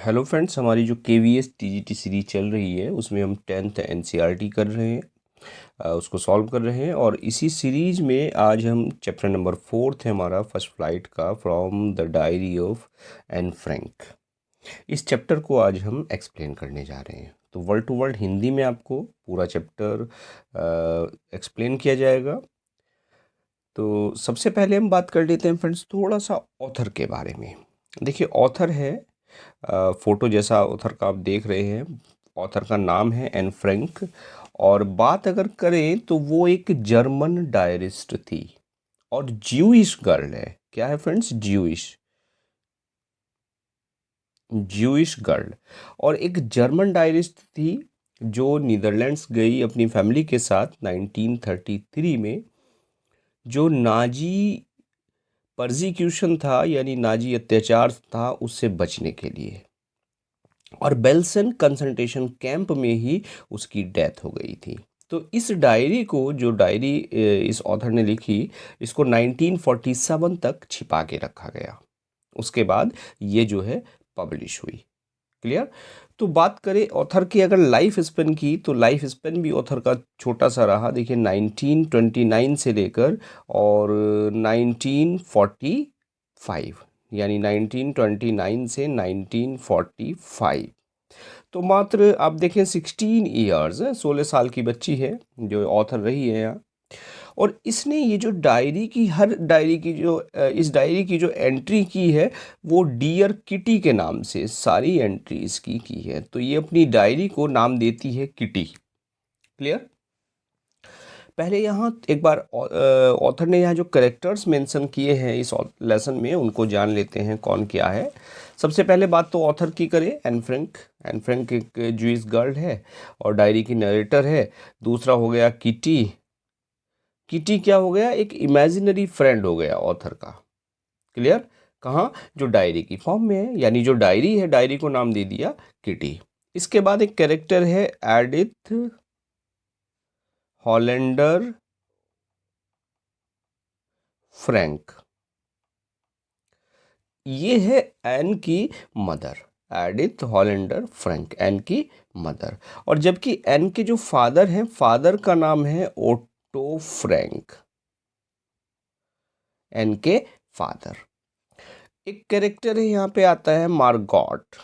Hello friends, हमारी जो KVS TGT series चल रही है उसमें हम 10th NCERT कर रहे हैं, उसको सॉल्व कर रहे हैं। और इसी सीरीज में आज हम चैप्टर नंबर 4 है हमारा फर्स्ट फ्लाइट का, from the diary of Anne Frank. इस चैप्टर को आज हम एक्सप्लेन करने जा रहे हैं। तो वर्ड टू वर्ड हिंदी में आपको पूरा चैप्टर एक्सप्लेन किया जाएगा। तो सबसे पहले हम बात कर लेते हैं फ्रेंड्स थोड़ा सा ऑथर के बारे में। देखिए, ऑथर है फोटो जैसा ऑथर का आप देख रहे हैं। ऑथर का नाम है एन फ्रैंक। और बात अगर करें तो वो एक जर्मन डायरिस्ट थी और ज्यूइश गर्ल है। क्या है फ्रेंड्स? Jewish girl. और एक जर्मन डायरिस्ट थी जो नीदरलैंड्स गई अपनी फैमिली के साथ 1933 में। जो नाजी परसिक्यूशन था, यानी नाजी अत्याचार था, उससे बचने के लिए। और बेल्सन कंसंट्रेशन कैंप में ही उसकी डेथ हो गई थी। तो इस डायरी को, जो डायरी इस ऑथर ने लिखी, इसको 1947 तक छिपा के रखा गया। उसके बाद ये जो है पब्लिश हुई। क्लियर? तो बात करें ऑथर की अगर लाइफ स्पेन की, तो लाइफ स्पेन भी ऑथर का छोटा सा रहा। देखिए, 1929 से लेकर और 1945, यानी 1929 से 1945। तो मात्र आप देखें 16 ईयर्स है, 16 साल की बच्ची है जो ऑथर रही है यहाँ। और इसने ये जो डायरी की, हर डायरी की जो इस डायरी की जो एंट्री की है वो डियर किटी के नाम से सारी एंट्री इसकी की है। तो ये अपनी डायरी को नाम देती है किटी। क्लियर? पहले यहाँ एक बार ऑथर ने यहाँ जो करेक्टर्स मेंशन किए हैं इस लेसन में, उनको जान लेते हैं कौन क्या है। सबसे पहले बात तो ऑथर की करें, एन फ्रैंक। एन फ्रैंक एक ज्यूइश गर्ल है और डायरी की नरेटर है। दूसरा हो गया किटी। किटी क्या हो गया? एक इमेजिनरी फ्रेंड हो गया ऑथर का। क्लियर? कहाँ? जो डायरी की फॉर्म में है, यानी जो डायरी है, डायरी को नाम दे दिया किटी। इसके बाद एक कैरेक्टर है एडिथ हॉलैंडर फ्रैंक। ये है एन की mother. Edith Hollander Frank, Anne की मदर। और जबकि एन के जो फादर हैं, फादर का नाम है ओटो फ्रैंक। एन के फादर। एक कैरेक्टर है यहाँ पे आता है मार्गॉट।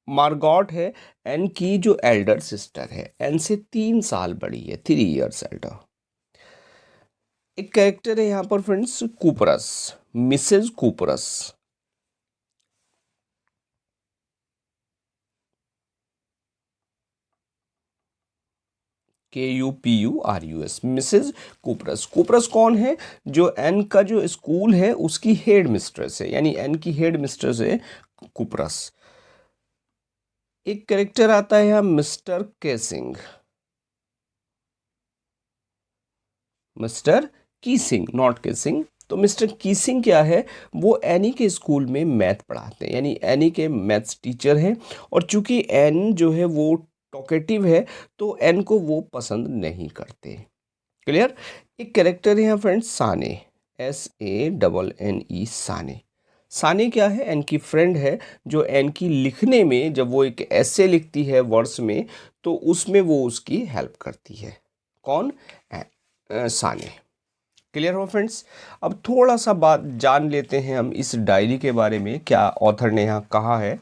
मार्गॉट है एन की जो एल्डर सिस्टर है, एन से 3 साल बड़ी है, 3 ईयर्स एल्डर। एक कैरेक्टर है यहाँ पर friends Kupurus, Mrs Kupurus. KUPURUS, Mrs Kupurus. Kupurus कौन है? जो एन का जो स्कूल है उसकी हेड मिस्ट्रेस है, यानी एन की हेड मिस्ट्रेस है कूपरस। एक कैरेक्टर आता है यहाँ Mr Kesing. Mr Keesing, not Kesing. तो मिस्टर कीसिंग क्या है? वो एनी के स्कूल में मैथ पढ़ाते हैं, यानी एनी के मैथ्स टीचर हैं। और चूंकि एन जो है वो टॉकेटिव है, तो एन को वो पसंद नहीं करते। क्लियर? एक कैरेक्टर है यहाँ फ्रेंड्स साने, SANNE, साने। साने क्या है? एन की फ्रेंड है, जो एन की लिखने में, जब वो एक ऐसे लिखती है वर्ड्स में, तो उसमें वो उसकी हेल्प करती है। कौन? साने। क्लियर हो फ्रेंड्स? अब थोड़ा सा बात जान लेते हैं हम इस डायरी के बारे में, क्या ऑथर ने यहाँ कहा है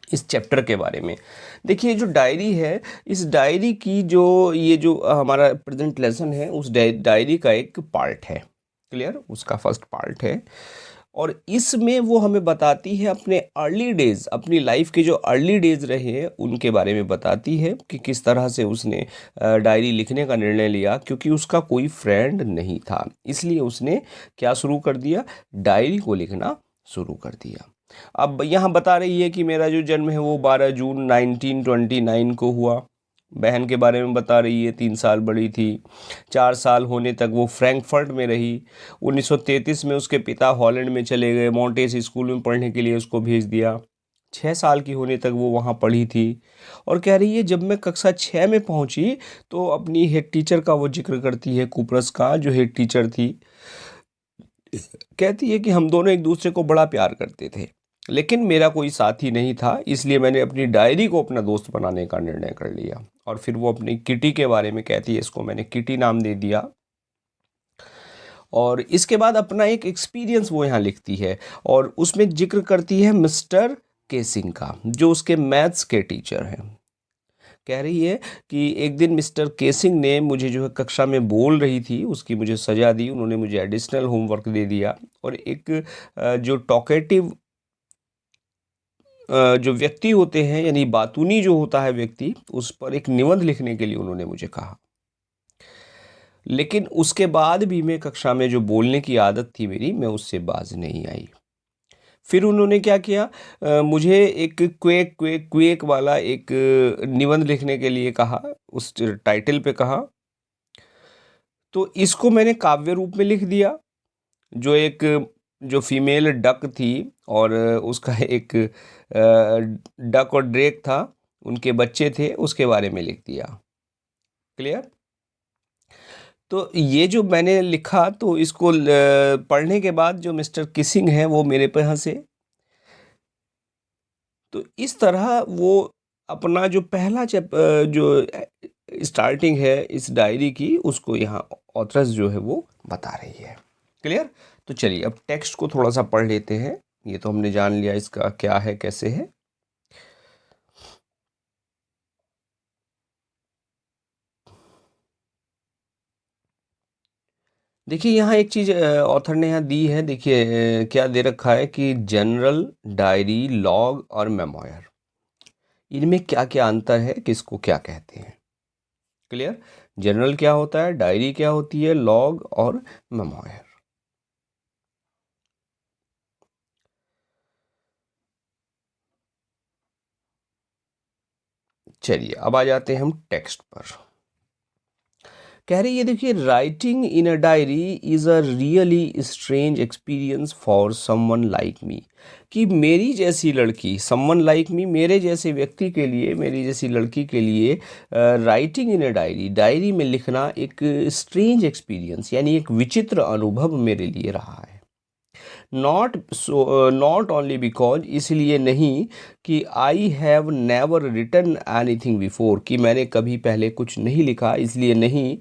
इस चैप्टर के बारे में। देखिए, जो डायरी है, इस डायरी की जो ये जो हमारा प्रेजेंट लेसन है, उस डायरी का एक पार्ट है। क्लियर? उसका फर्स्ट पार्ट है। और इसमें वो हमें बताती है अपने अर्ली डेज, अपनी लाइफ के जो अर्ली डेज रहे हैं उनके बारे में बताती है कि किस तरह से उसने डायरी लिखने का निर्णय लिया। क्योंकि उसका कोई फ्रेंड नहीं था, इसलिए उसने क्या शुरू कर दिया? डायरी को लिखना शुरू कर दिया। अब यहाँ बता रही है कि मेरा जो जन्म है वो 12 जून 1929 को हुआ। बहन के बारे में बता रही है, 3 साल बड़ी थी। 4 साल होने तक वो फ्रैंकफर्ट में रही। 1933 में उसके पिता हॉलैंड में चले गए, मॉन्टेस स्कूल में पढ़ने के लिए उसको भेज दिया। 6 साल की होने तक वो वहाँ पढ़ी थी। और कह रही है, जब मैं कक्षा 6 में पहुँची तो अपनी हेड टीचर का वो जिक्र करती है, कूपरस का, जो हेड टीचर थी। कहती है कि हम दोनों एक दूसरे को बड़ा प्यार करते थे। लेकिन मेरा कोई साथी नहीं था, इसलिए मैंने अपनी डायरी को अपना दोस्त बनाने का निर्णय कर लिया। और फिर वो अपनी किटी के बारे में कहती है, इसको मैंने किटी नाम दे दिया। और इसके बाद अपना एक एक्सपीरियंस वो यहाँ लिखती है और उसमें जिक्र करती है मिस्टर केसिंग का, जो उसके मैथ्स के टीचर हैं। कह रही है कि एक दिन मिस्टर केसिंग ने मुझे जो है कक्षा में बोल रही थी उसकी मुझे सज़ा दी, उन्होंने मुझे एडिशनल होमवर्क दे दिया और एक जो टॉकेटिव जो व्यक्ति होते हैं यानी बातूनी जो होता है व्यक्ति, उस पर एक निबंध लिखने के लिए उन्होंने मुझे कहा। लेकिन उसके बाद भी मैं कक्षा में जो बोलने की आदत थी मेरी, मैं उससे बाज नहीं आई। फिर उन्होंने क्या किया, मुझे एक क्वेक क्वेक क्वेक वाला एक निबंध लिखने के लिए कहा, उस टाइटल पे कहा। तो इसको मैंने काव्य रूप में लिख दिया। जो एक जो फीमेल डक थी और उसका एक डक और ड्रेक था, उनके बच्चे थे, उसके बारे में लिख दिया। क्लियर? तो ये जो मैंने लिखा, तो इसको पढ़ने के बाद जो मिस्टर किसिंग है वो मेरे पे हंसे। तो इस तरह वो अपना जो पहला जो स्टार्टिंग है इस डायरी की, उसको यहाँ ऑथर्स जो है वो बता रही है। क्लियर? तो चलिए अब टेक्स्ट को थोड़ा सा पढ़ लेते हैं। ये तो हमने जान लिया इसका क्या है, कैसे है। देखिए यहाँ एक चीज़ ऑथर ने यहाँ दी है। देखिए क्या दे रखा है कि जनरल, डायरी, लॉग और मेमोयर, इनमें क्या क्या अंतर है, किसको क्या कहते हैं। क्लियर? जनरल क्या होता है, डायरी क्या होती है, लॉग और मेमोयर। चलिए अब आ जाते हैं हम टेक्स्ट पर। कह रही है, देखिए, writing in a diary is a really strange experience for someone like me. कि मेरी जैसी लड़की, समवन लाइक मी, मेरे जैसे व्यक्ति के लिए, मेरी जैसी लड़की के लिए writing in a diary, diary में लिखना एक स्ट्रेंज एक्सपीरियंस यानी एक विचित्र अनुभव मेरे लिए रहा है। नॉट ओनली बिकॉज, इसलिए नहीं कि I have never written anything before, कि मैंने कभी पहले कुछ नहीं लिखा इसलिए नहीं,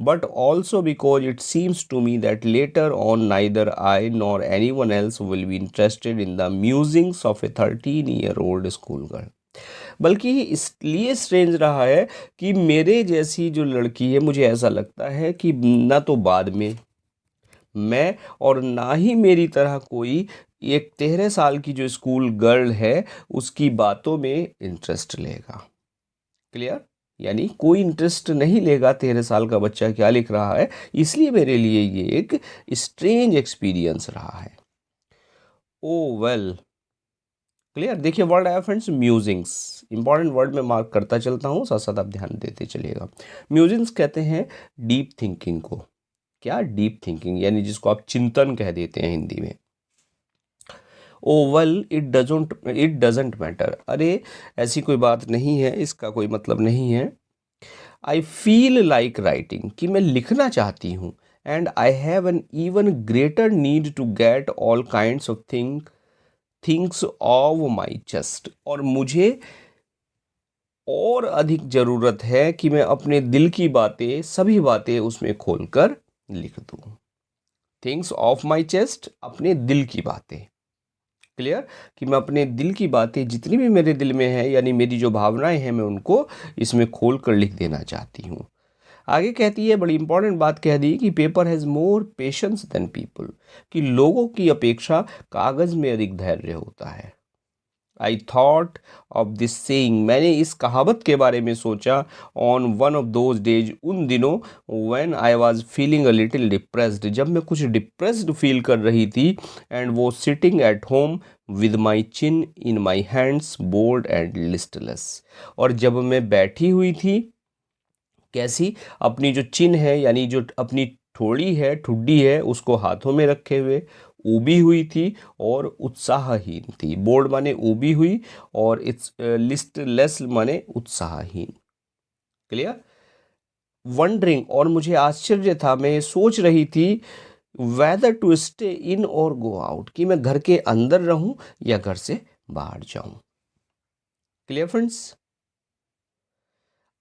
but also because it seems to me that later on neither I nor anyone else will be interested in the musings of a 13 year old schoolgirl. बल्कि इसलिए स्ट्रेंज रहा है कि मेरे जैसी जो लड़की है, मुझे ऐसा लगता है कि न तो बाद में मैं और ना ही मेरी तरह कोई एक 13 साल की जो स्कूल गर्ल है उसकी बातों में इंटरेस्ट लेगा। क्लियर? यानी कोई इंटरेस्ट नहीं लेगा 13 साल का बच्चा क्या लिख रहा है, इसलिए मेरे लिए ये एक स्ट्रेंज एक्सपीरियंस रहा है। ओ वेल। क्लियर? देखिए वर्ड आया फ्रेंड्स, म्यूजिंग्स। इंपॉर्टेंट वर्ड में मार्क करता चलता हूँ, साथ साथ आप ध्यान देते चलिएगा। म्यूजिंग्स कहते हैं डीप थिंकिंग को। क्या? डीप थिंकिंग, यानी जिसको आप चिंतन कह देते हैं हिंदी में। ओ वेल, इट डजेंट मैटर। अरे ऐसी कोई बात नहीं है, इसका कोई मतलब नहीं है। आई फील लाइक राइटिंग, कि मैं लिखना चाहती हूँ। And I have an even greater need to get all kinds of things off my chest, और मुझे और अधिक ज़रूरत है कि मैं अपने दिल की बातें, सभी बातें उसमें खोलकर लिख दूँ। थिंग्स ऑफ माई चेस्ट, अपने दिल की बातें। क्लियर? कि मैं अपने दिल की बातें जितनी भी मेरे दिल में है, यानी मेरी जो भावनाएं हैं, मैं उनको इसमें खोल कर लिख देना चाहती हूँ। आगे कहती है, बड़ी इंपॉर्टेंट बात कह दी, कि paper has more patience than people, कि लोगों की अपेक्षा कागज़ में अधिक धैर्य होता है। I thought of this saying, मैंने इस कहावत के बारे में सोचा, on one of those days, उन दिनों, when I was feeling a little depressed, जब मैं कुछ डिप्रेस्ड फील कर रही थी, एंड वो sitting at home with my chin in my hands, bored and listless, और जब मैं बैठी हुई थी, कैसी? अपनी जो चिन है, यानी जो अपनी ठोड़ी है, ठुड्डी है, उसको हाथों में रखे हुए, ऊबी हुई थी और उत्साहहीन थी। बोल्ड माने ऊबी हुई, और इट्स लिस्टलेस माने उत्साहहीन। क्लियर? वंडरिंग, और मुझे आश्चर्य था, मैं सोच रही थी, वेदर टू स्टे इन और गो आउट, कि मैं घर के अंदर रहूं या घर से बाहर जाऊं। Clear friends?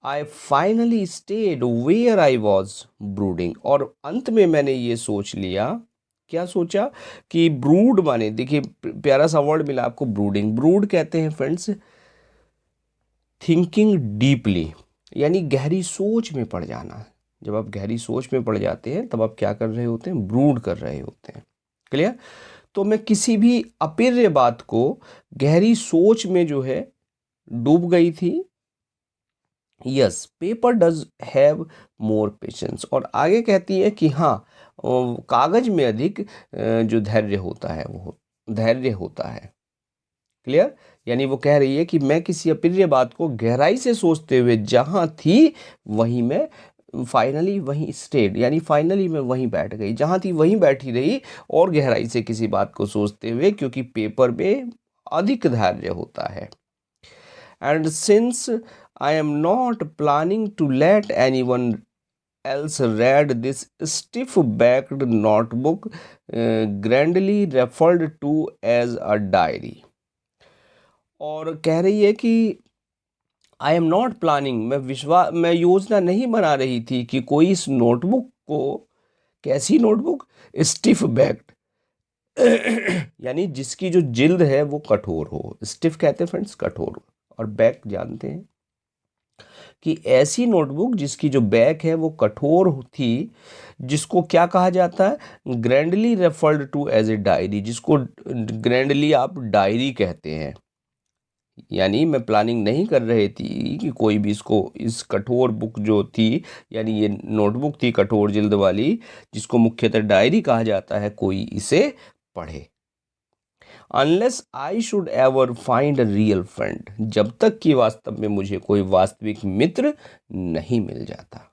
I finally stayed where I was brooding, और अंत में मैंने ये सोच लिया, क्या सोचा कि ब्रूड माने, देखिए प्यारा सा वर्ड मिला आपको, ब्रूडिंग। ब्रूड कहते हैं फ्रेंड्स थिंकिंग डीपली, यानी गहरी सोच में पड़ जाना। जब आप गहरी सोच में पड़ जाते हैं तब आप क्या कर रहे होते हैं, ब्रूड कर रहे होते हैं। क्लियर? तो मैं किसी भी अप्रिय बात को गहरी सोच में जो है डूब गई थी। Yes, paper does have more patience, और आगे कहती है कि हाँ, कागज में अधिक जो धैर्य होता है वो धैर्य होता है। क्लियर? यानी वो कह रही है कि मैं किसी अप्रिय बात को गहराई से सोचते हुए जहाँ थी वहीं मैं फाइनली वहीं स्टेड, यानी फाइनली मैं वहीं बैठ गई, जहाँ थी वहीं बैठी रही, और गहराई से किसी बात को सोचते हुए, क्योंकि पेपर में अधिक धैर्य होता है। And since I am not planning to let anyone else read this stiff-backed notebook, grandly referred to as a diary, और कह रही है कि आई एम नॉट प्लानिंग, मैं योजना नहीं बना रही थी कि कोई इस नोटबुक को, कैसी नोटबुक, स्टिफ बैक्ड यानी जिसकी जो जिल्द है वो कठोर हो। स्टिफ कहते हैं फ्रेंड्स कठोर, और बैक जानते हैं कि ऐसी नोटबुक जिसकी जो बैक है वो कठोर थी, जिसको क्या कहा जाता है, grandly referred to as a diary, जिसको ग्रैंडली आप डायरी कहते हैं। यानी मैं प्लानिंग नहीं कर रही थी कि कोई भी इसको, इस कठोर बुक जो थी, यानी ये नोटबुक थी कठोर जिल्द वाली, जिसको मुख्यतः डायरी कहा जाता है, कोई इसे पढ़े। Unless I should ever find a real friend, जब तक कि वास्तव में मुझे कोई वास्तविक मित्र नहीं मिल जाता।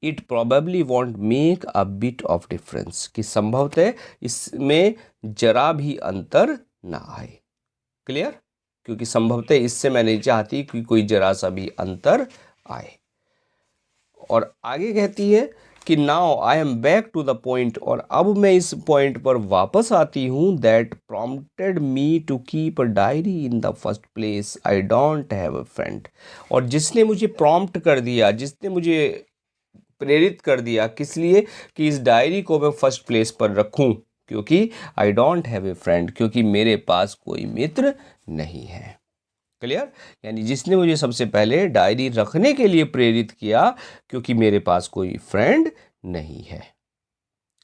It probably want make a bit of difference, कि संभवतः इसमें जरा भी अंतर ना आए। क्लियर? क्योंकि संभवतः इससे मैं नहीं चाहती कि कोई जरा सा भी अंतर आए। और आगे कहती है कि now I am back to the point, और अब मैं इस पॉइंट पर वापस आती हूँ, that prompted me to keep a diary in the first place, I don't have a friend, और जिसने मुझे प्रॉम्प्ट कर दिया, जिसने मुझे प्रेरित कर दिया, किस लिए, कि इस डायरी को मैं फर्स्ट प्लेस पर रखूं, क्योंकि आई डोंट हैव ए फ्रेंड, क्योंकि मेरे पास कोई मित्र नहीं है। क्लियर? यानी जिसने मुझे सबसे पहले डायरी रखने के लिए प्रेरित किया, क्योंकि मेरे पास कोई फ्रेंड नहीं है।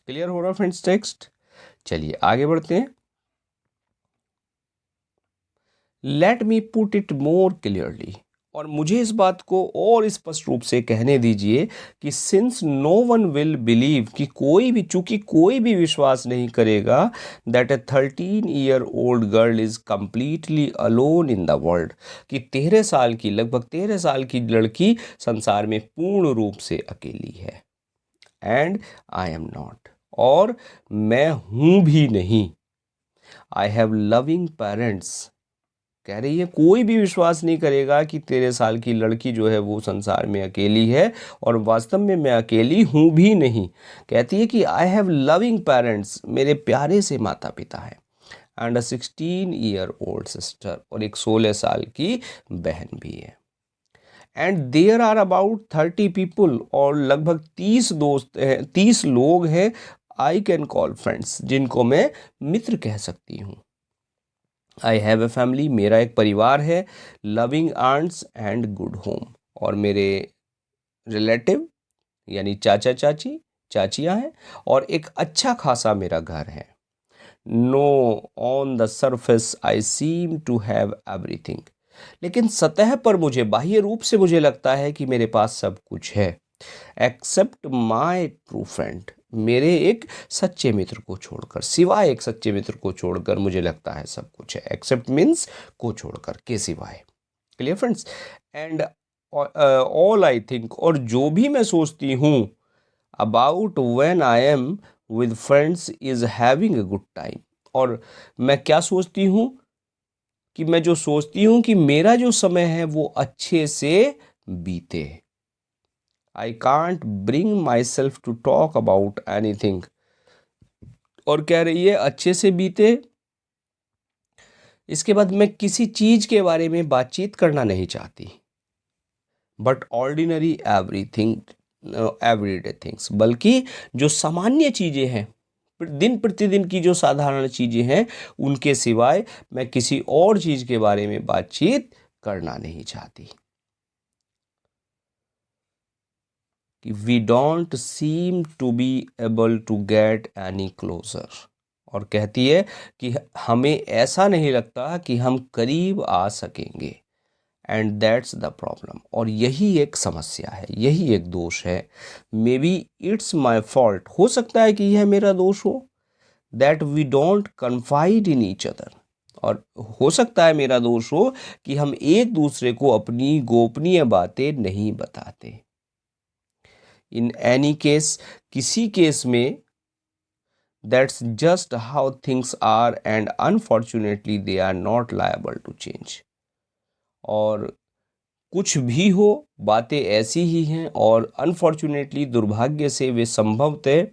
क्लियर हो रहा फ्रेंड्स टेक्स्ट? चलिए आगे बढ़ते हैं। Let me put it more clearly, और मुझे इस बात को और स्पष्ट रूप से कहने दीजिए कि since no one will believe, कि कोई भी, चूंकि कोई भी विश्वास नहीं करेगा, that a 13 year old girl is completely alone in the world, कि 13 साल की, लगभग 13 साल की लड़की संसार में पूर्ण रूप से अकेली है। एंड आई एम नॉट, और मैं हूं भी नहीं। आई हैव लविंग पेरेंट्स, कह रही है कोई भी विश्वास नहीं करेगा कि 13 साल की लड़की जो है वो संसार में अकेली है, और वास्तव में मैं अकेली हूँ भी नहीं। कहती है कि आई हैव लविंग पेरेंट्स, मेरे प्यारे से माता पिता है, and a 16 year old sister, और एक 16 साल की बहन भी है। And there are about 30 people, और लगभग 30 दोस्त हैं, 30 लोग हैं, आई कैन कॉल फ्रेंड्स, जिनको मैं मित्र कह सकती हूँ। आई हैव ए फैमिली, मेरा एक परिवार है, loving aunts and good home, और मेरे रिलेटिव यानी चाचा चाची, चाचियाँ हैं, और एक अच्छा खासा मेरा घर है। No, on the surface I seem to have everything, लेकिन सतह पर मुझे, बाह्य रूप से मुझे लगता है कि मेरे पास सब कुछ है, एक्सेप्ट माई ट्रू फ्रेंड, मेरे एक सच्चे मित्र को छोड़कर, सिवाय एक सच्चे मित्र को छोड़कर मुझे लगता है सब कुछ है। एक्सेप्ट मीन्स को छोड़कर, के सिवाय। Clear friends? And all I think, और जो भी मैं सोचती हूँ, about when I am with friends is having a good time, और मैं क्या सोचती हूँ, कि मैं जो सोचती हूँ कि मेरा जो समय है वो अच्छे से बीते। I can't bring myself to talk about anything. और कह रही है अच्छे से बीते, इसके बाद मैं किसी चीज के बारे में बातचीत करना नहीं चाहती, but ordinary everything, everyday things, बल्कि जो सामान्य चीजें हैं, दिन प्रतिदिन की जो साधारण चीजें हैं, उनके सिवाय मैं किसी और चीज के बारे में बातचीत करना नहीं चाहती। कि we don't seem to be able to get any closer. और कहती है कि हमें ऐसा नहीं लगता कि हम करीब आ सकेंगे, एंड दैट्स द प्रॉब्लम। और यही एक समस्या है, यही एक दोष है। Maybe it's my fault, हो सकता है कि यह मेरा दोष हो, that we don't confide in each other. और हो सकता है मेरा दोष हो कि हम एक दूसरे को अपनी गोपनीय बातें नहीं बताते। इन एनी केस, किसी केस में, that's just how things are and unfortunately they are not liable to change. और कुछ भी हो, बातें ऐसी ही हैं और अनफॉर्चुनेटली, दुर्भाग्य से, वे संभवतः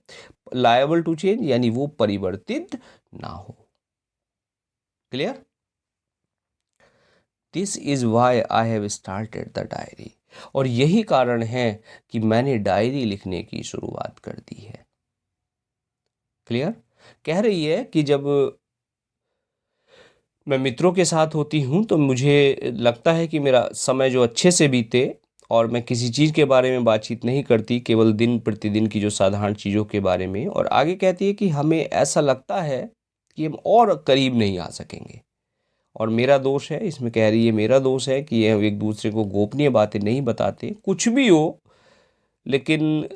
लायबल टू चेंज, यानी वो परिवर्तित ना हो। Clear? This is why I have started the diary. और यही कारण है कि मैंने डायरी लिखने की शुरुआत कर दी है। क्लियर? कह रही है कि जब मैं मित्रों के साथ होती हूँ तो मुझे लगता है कि मेरा समय जो अच्छे से बीते, और मैं किसी चीज़ के बारे में बातचीत नहीं करती, केवल दिन प्रतिदिन की जो साधारण चीज़ों के बारे में। और आगे कहती है कि हमें ऐसा लगता है कि हम और करीब नहीं आ सकेंगे। और मेरा दोष है, इसमें कह रही है मेरा दोष है कि यह एक दूसरे को गोपनीय बातें नहीं बताते, कुछ भी हो। लेकिन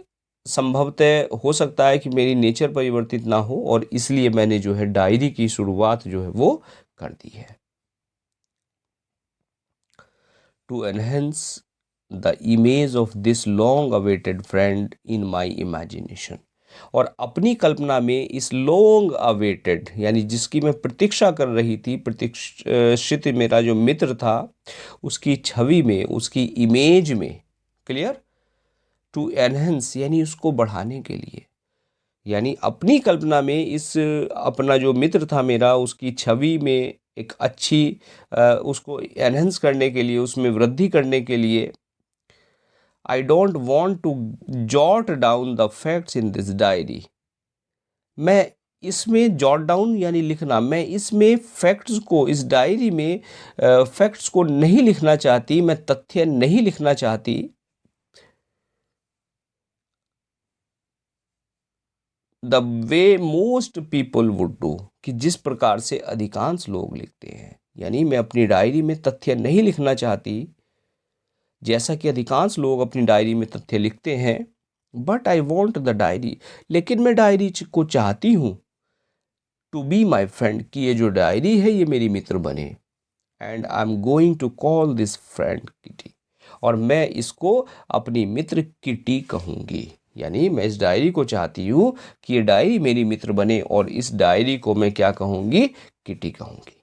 संभवतः हो सकता है कि मेरी नेचर परिवर्तित ना हो, और इसलिए मैंने जो है डायरी की शुरुआत जो है वो कर दी है। To enhance the image of this long awaited friend in my imagination. और अपनी कल्पना में इस लॉन्ग अवेटेड, यानी जिसकी मैं प्रतीक्षा कर रही थी, प्रतीक्षित मेरा जो मित्र था, उसकी छवि में, उसकी इमेज में। क्लियर? टू एनहेंस यानी उसको बढ़ाने के लिए, यानी अपनी कल्पना में इस, अपना जो मित्र था मेरा, उसकी छवि में एक अच्छी, उसको एनहेंस करने के लिए, उसमें वृद्धि करने के लिए, I don't want to jot down the facts in this diary. मैं इसमें जॉट डाउन यानी लिखना, मैं इसमें फैक्ट्स को, इस डायरी में फैक्ट्स को नहीं लिखना चाहती, मैं तथ्य नहीं लिखना चाहती। The way most people would do, कि जिस प्रकार से अधिकांश लोग लिखते हैं। यानी मैं अपनी डायरी में तथ्य नहीं लिखना चाहती जैसा कि अधिकांश लोग अपनी डायरी में तथ्य लिखते हैं, but I want the diary, लेकिन मैं डायरी को चाहती हूँ टू बी माई फ्रेंड, कि ये जो डायरी है ये मेरी मित्र बने। And I am going to call this friend Kitty, और मैं इसको अपनी मित्र किटी कहूँगी। यानी मैं इस डायरी को चाहती हूँ कि ये डायरी मेरी मित्र बने, और इस डायरी को मैं क्या कहूँगी? किटी कहूँगी।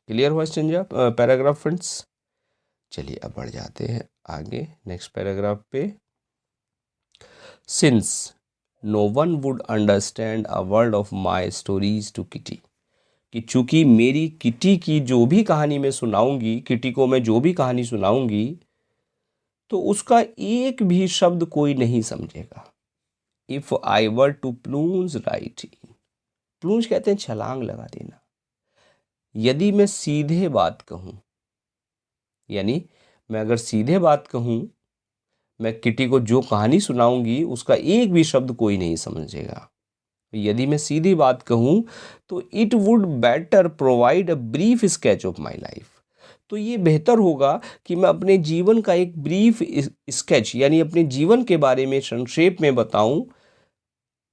क्लियर हुआ पैराग्राफ फ्रेंड्स? चलिए अब बढ़ जाते हैं आगे नेक्स्ट पैराग्राफ पे। Since no one would understand a word of my stories to Kitty, कि चूंकि मेरी किटी की जो भी कहानी मैं सुनाऊंगी, किटी को मैं जो भी कहानी सुनाऊंगी, तो उसका एक भी शब्द कोई नहीं समझेगा। If I were to plunge right in, plunge कहते हैं छलांग लगा देना। यदि मैं सीधे बात कहूं, यानी मैं अगर सीधे बात कहूं, मैं किटी को जो कहानी सुनाऊंगी उसका एक भी शब्द कोई नहीं समझेगा। यदि मैं सीधी बात कहूं तो it would better provide a brief sketch of my life, तो ये बेहतर होगा कि मैं अपने जीवन का एक ब्रीफ स्केच, यानी अपने जीवन के बारे में संक्षेप में बताऊं।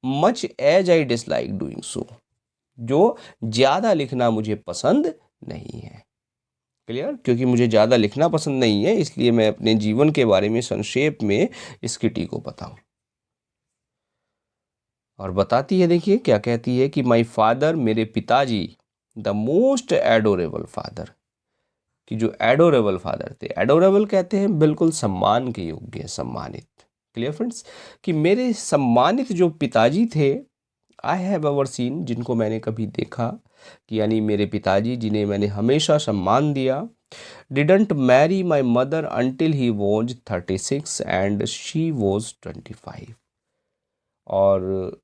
Much as I dislike doing so, जो ज़्यादा लिखना मुझे पसंद नहीं है। क्लियर? क्योंकि मुझे ज़्यादा लिखना पसंद नहीं है, इसलिए मैं अपने जीवन के बारे में संक्षेप में इस किटी को बताऊं। और बताती है, देखिए क्या कहती है कि माई फादर, मेरे पिताजी, द मोस्ट एडोरेबल फादर, कि जो एडोरेबल फादर थे, एडोरेबल कहते हैं बिल्कुल सम्मान के योग्य, सम्मानित। क्लियर फ्रेंड्स, कि मेरे सम्मानित जो पिताजी थे, आई हैव एवर सीन, जिनको मैंने कभी देखा, कि यानी मेरे पिताजी जिन्हें मैंने हमेशा सम्मान दिया, didn't marry my mother until he was 36 and she was 25। और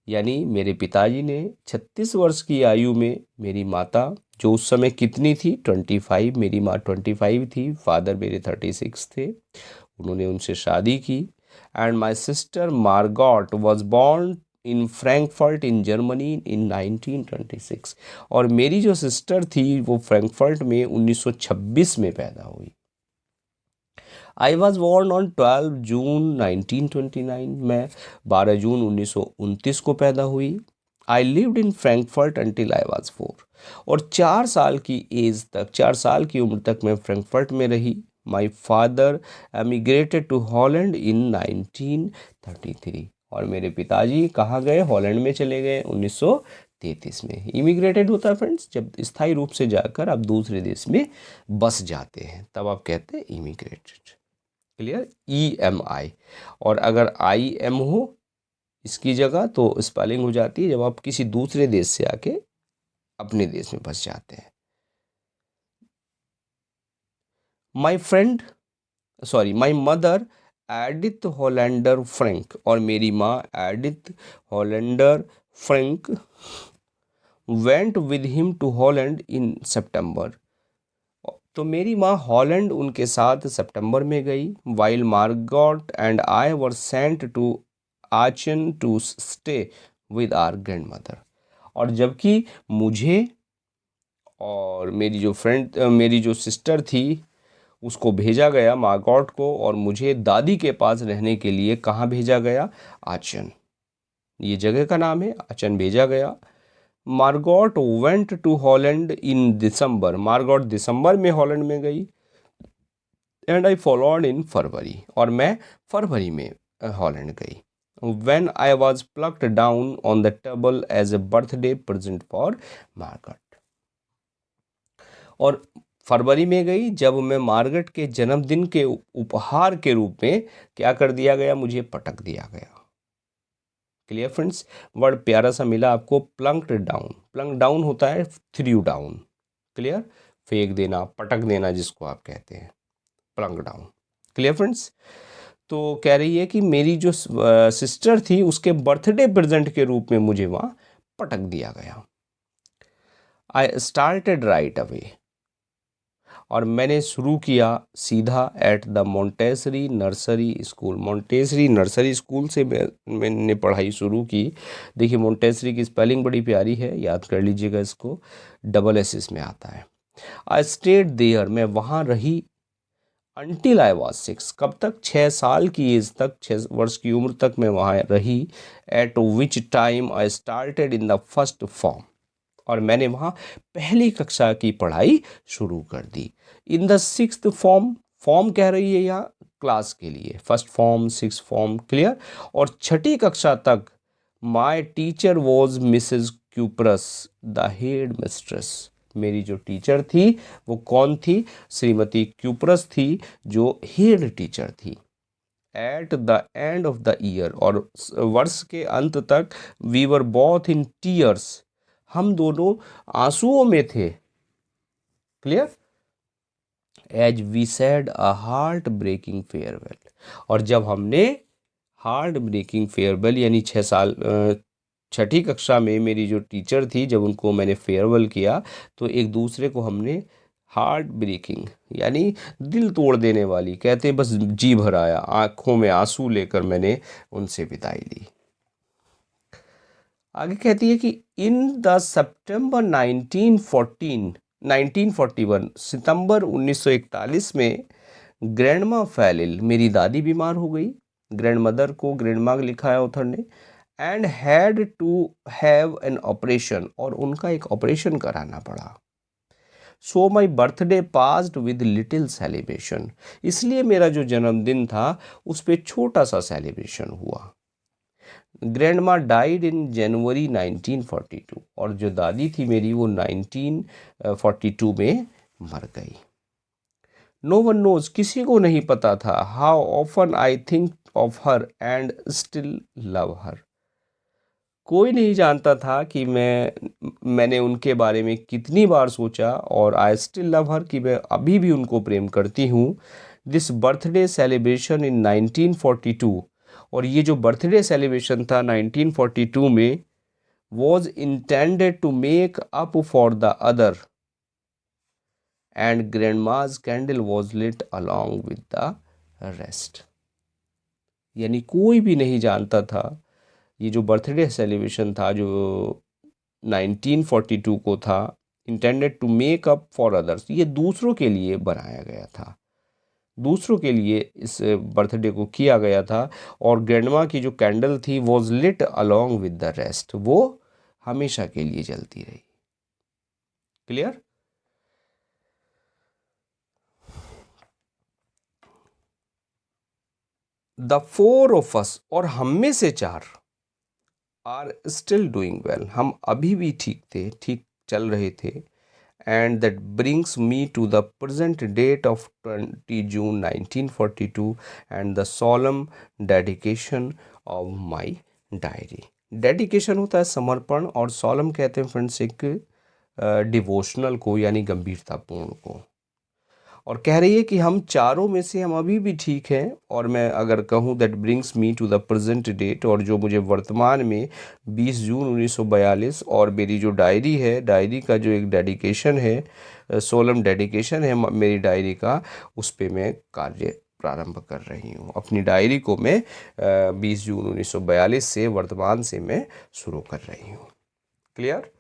यानी मेरे पिताजी ने 36 वर्ष की आयु में मेरी माता, जो उस समय कितनी थी, 25, मेरी माँ 25 थी, फादर मेरे 36 थे, उन्होंने उनसे शादी की। And my sister Margot was born in Frankfurt in Germany in 1926। और मेरी जो सिस्टर थी वो फ्रैंकफर्ट में 1926 में पैदा हुई। आई वॉज बॉर्न ऑन 12 जून 1929, मैं 12 जून 1929 को पैदा हुई। I lived in Frankfurt until I was 4। और 4 साल की एज तक, 4 साल की उम्र तक मैं फ्रैंकफर्ट में रही। माई फादर एमिग्रेटेड टू हॉलैंड इन 1933। और मेरे पिताजी कहाँ गए, हॉलैंड में चले गए 1933 में। इमिग्रेटेड होता है फ्रेंड्स जब स्थायी रूप से जाकर आप दूसरे देश में बस जाते हैं, तब आप कहते हैं इमिग्रेटेड। Clear, EMI। और अगर IM हो इसकी जगह तो स्पेलिंग हो जाती है जब आप किसी दूसरे देश से आके अपने देश में बस जाते हैं। My mother Edith Hollander Frank, और मेरी माँ Edith Hollander Frank went with him to Holland in September. तो मेरी माँ हॉलैंड उनके साथ सितंबर में गई। While Margot and I were sent to Aachen to stay with our grandmother. और जबकि मुझे और मेरी जो सिस्टर थी उसको भेजा गया, मार्गॉट को और मुझे दादी के पास रहने के लिए कहाँ भेजा गया, आचन, ये जगह का नाम है, आचन भेजा गया। मार्गॉट वेंट टू हॉलैंड इन दिसंबर, मार्गॉट दिसंबर में हॉलैंड में गई। एंड आई फॉलोड इन फरवरी, और मैं फरवरी में हॉलैंड गई। When I was plucked down on the table as a birthday present for Margot. और फरवरी में गई जब मैं मार्गरेट के जन्मदिन के उपहार के रूप में क्या कर दिया गया, मुझे पटक दिया गया। क्लियर फ्रेंड्स, वर्ड प्यारा सा मिला आपको, प्लंक्ड डाउन। प्लंक डाउन होता है थ्रू डाउन। क्लियर, फेंक देना, पटक देना जिसको आप कहते हैं, प्लंक डाउन। क्लियर फ्रेंड्स, तो कह रही है कि मेरी जो सिस्टर थी उसके बर्थडे प्रेजेंट के रूप में मुझे वहाँ पटक दिया गया। आई स्टार्टेड राइट अवे, और मैंने शुरू किया सीधा at the Montessori nursery school. Montessori nursery school से मैंने पढ़ाई शुरू की। देखिए मोंटेसरी की स्पेलिंग बड़ी प्यारी है, याद कर लीजिएगा इसको, SS में आता है। आई स्टेड देयर, मैं वहाँ रही। अंटिल आई वॉज 6, कब तक, 6 साल की एज तक, 6 वर्ष की उम्र तक मैं वहाँ रही। At which time I started in the first form, और मैंने वहाँ पहली कक्षा की पढ़ाई शुरू कर दी। In the 6th form, form कह रही है यहाँ क्लास के लिए, first form, 6th form. Clear, और 6ठी कक्षा तक my teacher was Mrs cuprous the head mistress. मेरी जो टीचर थी वो कौन थी, श्रीमती क्यूप्रस थी, जो हेड टीचर थी। At the end of the year, और वर्ष के अंत तक, we were both in tears, हम दोनों आंसुओं में थे। Clear, as we said a heart breaking farewell, और जब हमने हार्ट ब्रेकिंग फेयरवेल यानी 6ठी कक्षा में मेरी जो टीचर थी, जब उनको मैंने फेयरवेल किया तो एक दूसरे को हमने हार्ट ब्रेकिंग यानी दिल तोड़ देने वाली, कहते बस जी भर आया, आँखों में आंसू लेकर मैंने उनसे विदाई ली। आगे कहती है कि इन द सितंबर 1941, सितंबर 1941 में ग्रैंडमा फेल इल, मेरी दादी बीमार हो गई। ग्रैंड मदर को ग्रैंडमा लिखा है ऑथर ने। And had to have an operation, और उनका एक ऑपरेशन कराना पड़ा। So my birthday passed with little celebration, इसलिए मेरा जो जन्मदिन था उस पर छोटा सा सेलिब्रेशन हुआ। ग्रैंडमा डाइड इन जनवरी 1942, और जो दादी थी मेरी वो 1942 में मर गई। नो वन नोज, किसी को नहीं पता था, how often I think of her and still love हर, कोई नहीं जानता था कि मैंने उनके बारे में कितनी बार सोचा और आई स्टिल लव हर, कि मैं अभी भी उनको प्रेम करती हूँ। दिस बर्थडे सेलिब्रेशन इन 1942, और ये जो बर्थडे सेलिब्रेशन था 1942 में, was intended to make up for the other, and grandma's candle was lit along with the rest। यानी कोई भी नहीं जानता था, ये जो बर्थडे सेलिब्रेशन था जो 1942 को था, intended to make up for others, ये दूसरों के लिए बनाया गया था, दूसरों के लिए इस बर्थडे को किया गया था। और ग्रैंडमा की जो कैंडल थी was lit along with the rest, वो हमेशा के लिए जलती रही। Clear? The four of us, और हम में से चार, आर स्टिल डूइंग वेल, हम अभी भी ठीक थे, ठीक चल रहे थे। And that brings me to the present date of 20 June 1942 and the solemn dedication of my diary. Dedication होता है समर्पण, और सोलम कहते हैं फ्रेंड्स एक डिवोशनल को, यानी गंभीरतापूर्ण को। और कह रही है कि हम चारों में से हम अभी भी ठीक हैं। और मैं अगर कहूँ that brings me to the present date, और जो मुझे वर्तमान में 20 जून 1942 और मेरी जो डायरी है, डायरी का जो एक डेडिकेशन है, सोलम डेडिकेशन है मेरी डायरी का, उस पे मैं कार्य प्रारंभ कर रही हूँ। अपनी डायरी को मैं 20 जून 1942 से, वर्तमान से मैं शुरू कर रही हूँ। क्लियर?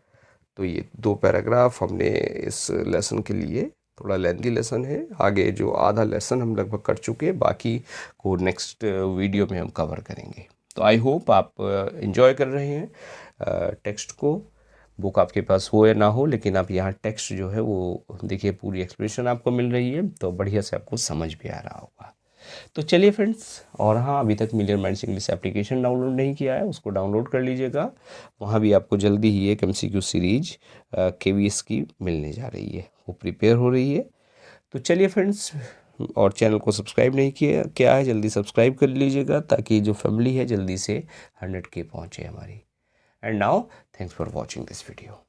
तो ये 2 पैराग्राफ हमने इस लेसन के लिए, थोड़ा लेंथी लेसन है, आगे जो आधा लेसन हम लगभग कर चुके हैं, बाकी को नेक्स्ट वीडियो में हम कवर करेंगे। तो आई होप आप एंजॉय कर रहे हैं टेक्स्ट को। बुक आपके पास हो या ना हो, लेकिन आप यहाँ टेक्स्ट जो है वो देखिए, पूरी एक्सप्रेशन आपको मिल रही है, तो बढ़िया से आपको समझ भी आ रहा होगा। तो चलिए फ्रेंड्स, और हाँ, अभी तक million minds English application download नहीं किया है, उसको डाउनलोड कर लीजिएगा। वहाँ भी आपको जल्दी ही एक एमसीक्यू सीरीज केवीएस की मिलने जा रही है, वो प्रिपेयर हो रही है। तो चलिए फ्रेंड्स, और चैनल को सब्सक्राइब नहीं किया क्या है, जल्दी सब्सक्राइब कर लीजिएगा, ताकि जो फैमिली है जल्दी से 100K पहुँचे हमारी। And now thanks for watching this video.